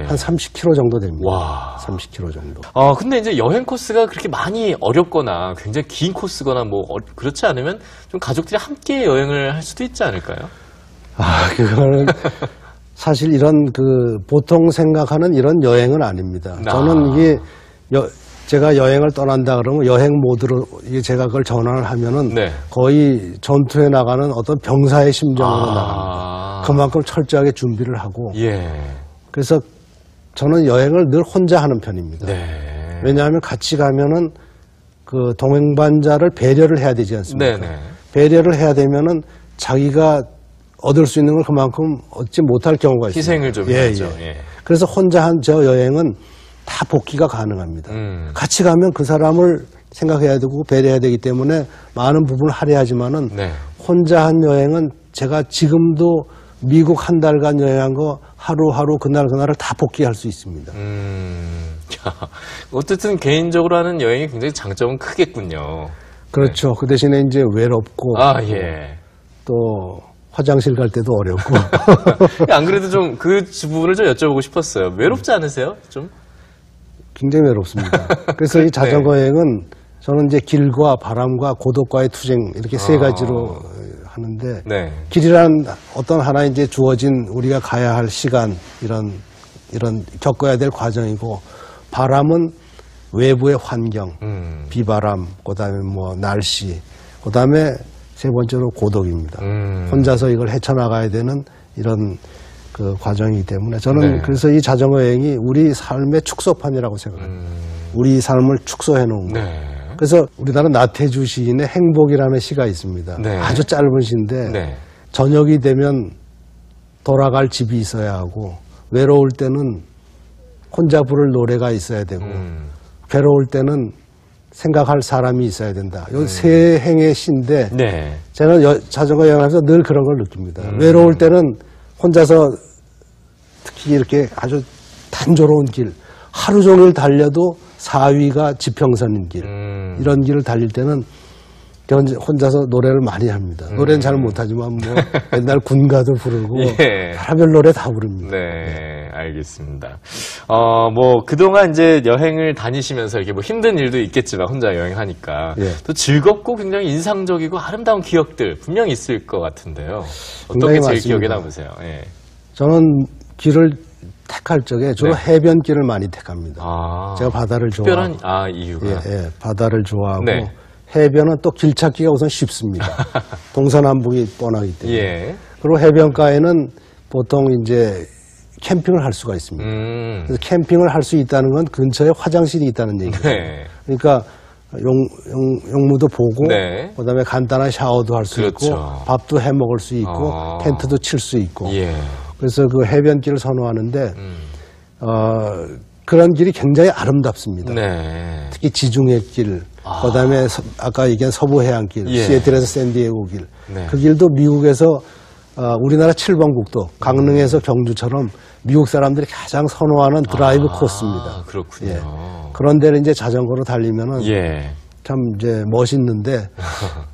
한 30km 정도 됩니다. 와. 30km 정도. 근데 이제 여행 코스가 그렇게 많이 어렵거나 굉장히 긴 코스거나 뭐 그렇지 않으면 좀 가족들이 함께 여행을 할 수도 있지 않을까요? 그거는 사실 이런 보통 생각하는 이런 여행은 아닙니다. 저는 이게 제가 여행을 떠난다 그러면 여행 모드로 제가 그걸 전환을 하면은 네. 거의 전투에 나가는 어떤 병사의 심정으로 나갑니다. 그만큼 철저하게 준비를 하고. 예. 그래서 저는 여행을 늘 혼자 하는 편입니다. 네. 왜냐하면 같이 가면은 그 동행반자를 배려를 해야 되지 않습니까? 네네. 배려를 해야 되면은 자기가 얻을 수 있는 걸 그만큼 얻지 못할 경우가 있습니다. 희생을 좀 해야죠. 예. 그래서 혼자 한 저 여행은 다 복귀가 가능합니다. 같이 가면 그 사람을 생각해야 되고 배려해야 되기 때문에 많은 부분을 할애하지만은 네. 혼자 한 여행은 제가 지금도 미국 한 달간 여행한 거 하루하루 그날을 다 복귀할 수 있습니다. 어쨌든 개인적으로 하는 여행이 굉장히 장점은 크겠군요. 그렇죠. 네. 그 대신에 이제 외롭고. 예. 또 화장실 갈 때도 어렵고. 안 그래도 좀 그 부분을 좀 여쭤보고 싶었어요. 외롭지 않으세요? 좀? 굉장히 외롭습니다. 그래서 이 자전거 네. 여행은 저는 이제 길과 바람과 고독과의 투쟁 이렇게 세 가지로 하는데 네. 길이란 어떤 하나 이제 주어진 우리가 가야 할 시간 이런 겪어야 될 과정이고 바람은 외부의 환경, 비바람, 그다음에 뭐 날씨, 그다음에 세 번째로 고독입니다. 혼자서 이걸 헤쳐나가야 되는 이런 그 과정이기 때문에 저는 네. 그래서 이 자전거 여행이 우리 삶의 축소판이라고 생각합니다. 우리 삶을 축소해 놓은 거. 네. 그래서 우리나라 나태주 시인의 행복이라는 시가 있습니다. 네. 아주 짧은 시인데 네. 저녁이 되면 돌아갈 집이 있어야 하고 외로울 때는 혼자 부를 노래가 있어야 되고 괴로울 때는 생각할 사람이 있어야 된다. 이 세 행의 시인데 네. 제가 자전거 여행하면서 늘 그런 걸 느낍니다. 외로울 때는 혼자서 특히 이렇게 아주 단조로운 길, 하루 종일 달려도 4위가 지평선인 길, 이런 길을 달릴 때는 혼자서 노래를 많이 합니다. 노래는 잘 못하지만 뭐 옛날 군가도 부르고 예. 별별 노래 다 부릅니다. 네, 알겠습니다. 뭐 그동안 이제 여행을 다니시면서 이렇게 뭐 힘든 일도 있겠지만 혼자 여행하니까 예. 또 즐겁고 굉장히 인상적이고 아름다운 기억들 분명히 있을 것 같은데요. 어떤 게 제일 많습니다. 기억에 남으세요? 예. 저는 길을 택할 적에 주로 네. 해변길을 많이 택합니다. 제가 바다를 특별한 좋아하고 이유가 예, 바다를 좋아하고 네. 해변은 또 길 찾기가 우선 쉽습니다. 동서남북이 뻔하기 때문에. 예. 그리고 해변가에는 보통 이제 캠핑을 할 수가 있습니다. 그래서 캠핑을 할 수 있다는 건 근처에 화장실이 있다는 얘기예요. 네. 그러니까 용무도 보고 네. 그다음에 간단한 샤워도 할 수 그렇죠. 있고 밥도 해 먹을 수 있고 텐트도 칠 수 있고. 예. 그래서 그 해변길을 선호하는데 그런 길이 굉장히 아름답습니다. 네. 특히 지중해 길, 그다음에 아까 얘기한 서부해안길, 예. 시애틀에서 샌디에고 길. 네. 그 길도 미국에서 우리나라 7번 국도, 강릉에서 경주처럼 미국 사람들이 가장 선호하는 드라이브 코스입니다. 그렇군요. 예. 그런 데를 이제 자전거로 달리면은 예. 참 이제 멋있는데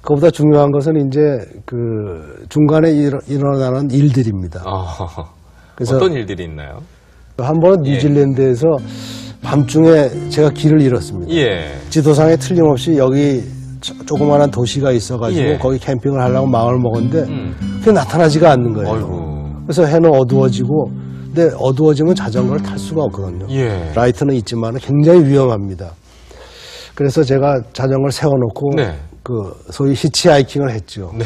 그보다 중요한 것은 이제 그 중간에 일어나는 일들입니다. 그래서 어떤 일들이 있나요? 한 번은 뉴질랜드에서 밤중에 제가 길을 잃었습니다. 예. 지도상에 틀림없이 여기 조그마한 도시가 있어가지고 예. 거기 캠핑을 하려고 마음을 먹었는데 그게 나타나지가 않는 거예요. 아이고. 그래서 해는 어두워지고 근데 어두워지면 자전거를 탈 수가 없거든요. 예. 라이트는 있지만 굉장히 위험합니다. 그래서 제가 자전거를 세워놓고 네. 그 소위 히치하이킹을 했죠. 네.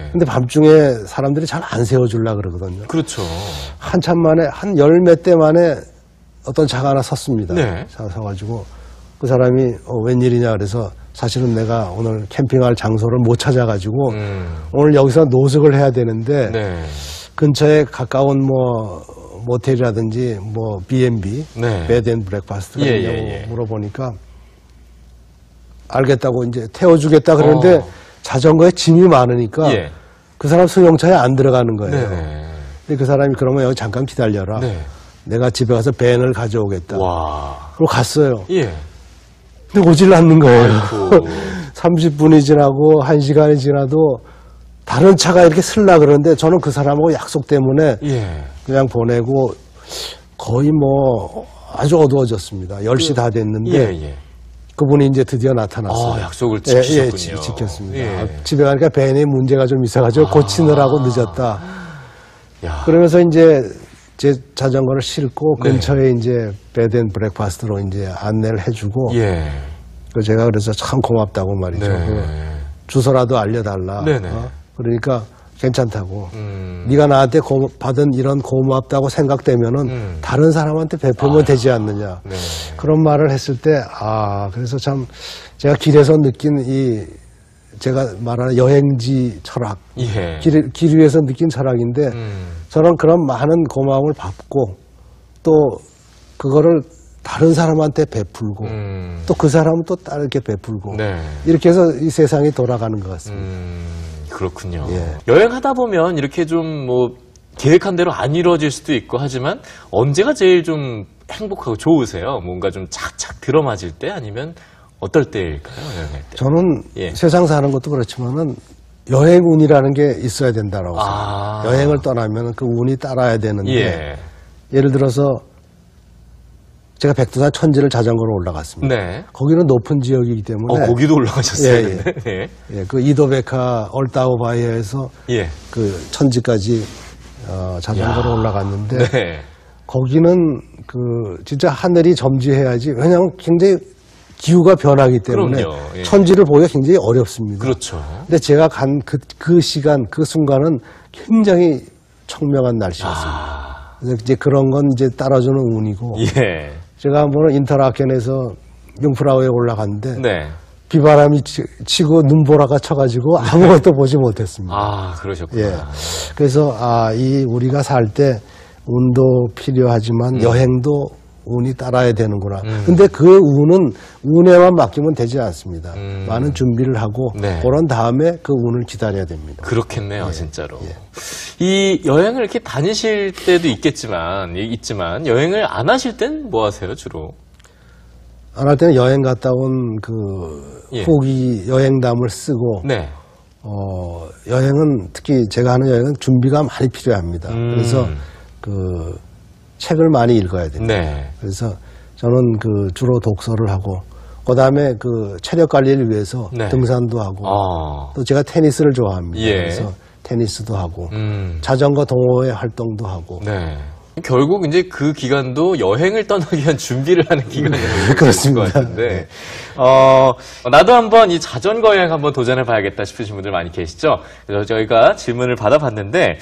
근데 밤중에 사람들이 잘 안 세워주려고 그러거든요. 그렇죠. 한참 만에 한 열 몇 대 만에 어떤 차가 하나 섰습니다. 네. 차가 서가지고 그 사람이 웬일이냐 그래서 사실은 내가 오늘 캠핑할 장소를 못 찾아가지고 오늘 여기서 노숙을 해야 되는데 네. 근처에 근처에 가까운 뭐 모텔이라든지 뭐 B&B, 네. 베드 앤 브렉파스트가 예, 있냐고 예, 예. 물어보니까 알겠다고 이제 태워주겠다 그러는데 자전거에 짐이 많으니까 예. 그 사람 승용차에 안 들어가는 거예요. 네네. 근데 그 사람이 그러면 여기 잠깐 기다려라. 네. 내가 집에 가서 밴을 가져오겠다. 와. 그리고 갔어요. 예. 근데 오질 않는 거예요. 아이고. 30분이 지나고 1시간이 지나도 다른 차가 이렇게 쓸라 그러는데 저는 그 사람하고 약속 때문에 예. 그냥 보내고 거의 뭐 아주 어두워졌습니다. 10시 다 됐는데 예. 그분이 이제 드디어 나타났어요. 약속을 지키셨군요. 예, 지켰습니다. 예. 집에 가니까 밴에 문제가 좀 있어가지고 고치느라고 늦었다. 야. 그러면서 이제 제 자전거를 싣고 네. 근처에 이제 베드앤브렉파스트로 이제 안내를 해주고 예. 그 제가 그래서 참 고맙다고 말이죠. 네. 그 주소라도 알려달라. 네네. 그러니까 괜찮다고. 음. 네가 나한테 받은 이런 고맙다고 생각되면은 다른 사람한테 베풀면 되지 않느냐. 네. 그런 말을 했을 때, 그래서 참 제가 길에서 느낀 제가 말하는 여행지 철학, 예. 길 위에서 느낀 철학인데 저는 그런 많은 고마움을 받고 또 그거를 다른 사람한테 베풀고 또 그 사람은 또 다르게 베풀고 네. 이렇게 해서 이 세상이 돌아가는 것 같습니다. 그렇군요. 예. 여행하다 보면 이렇게 좀 뭐 계획한 대로 안 이루어질 수도 있고 하지만 언제가 제일 좀 행복하고 좋으세요? 뭔가 좀 착착 들어맞을 때 아니면 어떨 때일까요? 여행할 때? 저는 예. 세상 사는 것도 그렇지만은 여행 운이라는 게 있어야 된다라고 아. 생각해요. 여행을 떠나면 그 운이 따라야 되는데 예. 예를 들어서 제가 백두산 천지를 자전거로 올라갔습니다. 네. 거기는 높은 지역이기 때문에 거기도 올라가셨어요. 예, 근데? 예. 예, 그 이도베카 얼타우바이에서 예. 그 천지까지 자전거로 야. 올라갔는데 네. 거기는 그 진짜 하늘이 점지해야지. 왜냐하면 굉장히 기후가 변하기 때문에 그럼요. 예. 천지를 보기가 굉장히 어렵습니다. 그렇죠. 근데 제가 간 그 시간, 그 순간은 굉장히 청명한 날씨였습니다. 그래서 이제 그런 건 이제 따라주는 운이고. 예. 제가 한번은 인터라켄에서 융프라우에 올라갔는데 네. 비바람이 치고 눈보라가 쳐가지고 아무것도 보지 못했습니다. 그러셨구나. 예. 그래서 우리가 살 때 운도 필요하지만 여행도 운이 따라야 되는구나. 근데 그 운은 운에만 맡기면 되지 않습니다. 많은 준비를 하고 네. 그런 다음에 그 운을 기다려야 됩니다. 그렇겠네요, 진짜로. 이 여행을 이렇게 다니실 때도 있지만 여행을 안 하실 땐 뭐 하세요, 주로? 안 할 때는 여행 갔다 온 그 예. 후기 여행담을 쓰고 네. 여행은 특히 제가 하는 여행은 준비가 많이 필요합니다. 그래서 그 책을 많이 읽어야 됩니다. 네. 그래서 저는 그 주로 독서를 하고 그다음에 그 체력 관리를 위해서 네. 등산도 하고 또 제가 테니스를 좋아합니다. 예. 그래서 테니스도 하고 자전거 동호회 활동도 하고 네. 결국 이제 그 기간도 여행을 떠나기 위한 준비를 하는 기간이 그렇습니다. 것 같은데, 나도 한번 이 자전거 여행 한번 도전해 봐야겠다 싶으신 분들 많이 계시죠? 그래서 저희가 질문을 받아봤는데,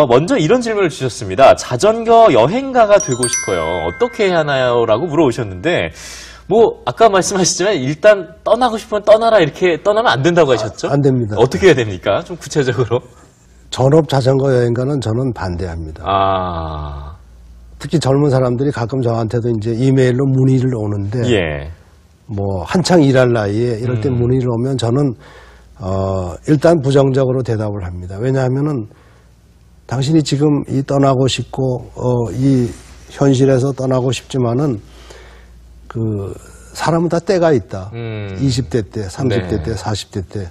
먼저 이런 질문을 주셨습니다. 자전거 여행가가 되고 싶어요. 어떻게 해야 하나요? 라고 물어오셨는데, 아까 말씀하셨지만 일단 떠나고 싶으면 떠나라 이렇게 떠나면 안 된다고 하셨죠? 안 됩니다. 어떻게 해야 됩니까? 좀 구체적으로. 전업 자전거 여행가는 저는 반대합니다. 특히 젊은 사람들이 가끔 저한테도 이제 이메일로 문의를 오는데, 예. 한창 일할 나이에 이럴 때 문의를 오면 저는, 일단 부정적으로 대답을 합니다. 왜냐하면은 당신이 지금 떠나고 싶고, 이 현실에서 떠나고 싶지만은 사람은 다 때가 있다. 20대 때, 30대 네. 때, 40대 때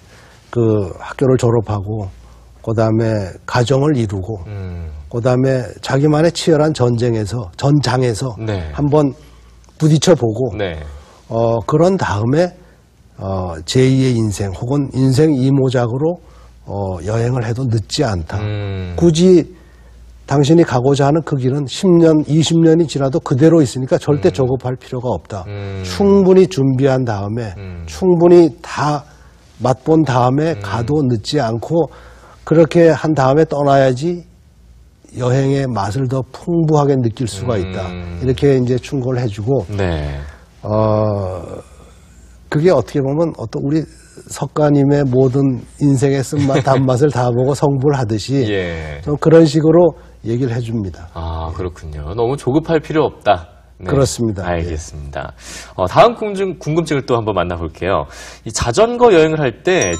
학교를 졸업하고 그다음에 가정을 이루고 그다음에 자기만의 치열한 전장에서 네. 한번 부딪혀 보고 네. 그런 다음에 제2의 인생 혹은 인생 이모작으로 여행을 해도 늦지 않다. 굳이 당신이 가고자 하는 그 길은 10년, 20년이 지나도 그대로 있으니까 절대 조급할 필요가 없다. 충분히 준비한 다음에 충분히 다 맛본 다음에 가도 늦지 않고 그렇게 한 다음에 떠나야지 여행의 맛을 더 풍부하게 느낄 수가 있다. 이렇게 이제 충고를 해주고, 네. 그게 어떻게 보면 우리 석가님의 모든 인생의 쓴맛, 단맛을 다 보고 성불 하듯이 예. 좀 그런 식으로 얘기를 해줍니다. 그렇군요. 너무 조급할 필요 없다. 네. 그렇습니다. 알겠습니다. 다음 궁금증을 또 한번 만나볼게요. 이 자전거 여행을 할 때